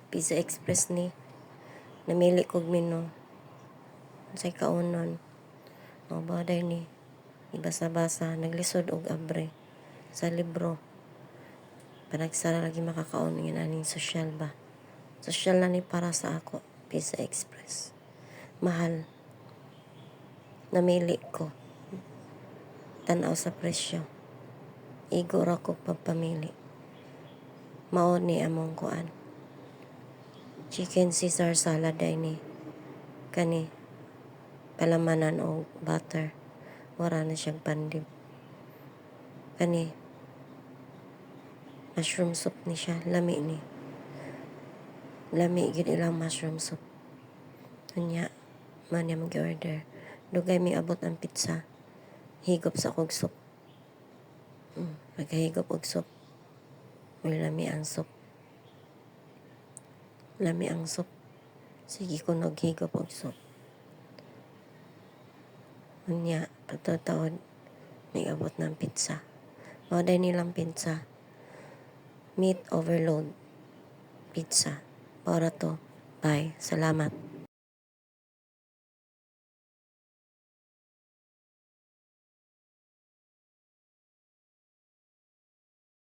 Pizza Express ni. Namili kog menu. Say kaunon. O baday ni. Ibasa-basa. Naglisod og abre. Sa libro. Panagsara lagi makakaon ng aning sosyal ba. Sosyal na ni para sa ako. Pizza Express. Mahal. Namili ko. Tanaw sa presyo. Igo ra ko pagpamili. Mao ni among kuan. Chicken Caesar salad ay ni. Kani. Palamanan o butter. Wala na siyang pandib. Kani. Mushroom soup ni siya. Lami ni. Lami gid ilang mushroom soup. Kanya. Man niya mag-order. Dugay may abot ang pizza. Higop sa kog soup. Magkahigop og soup. May lami ang soup. Lami ang soup. Sige ko naghigop og soup. Unya, patataod, may abot ng pizza. Order nilang pizza. Meat overload. Pizza. Para to. Bye. Salamat.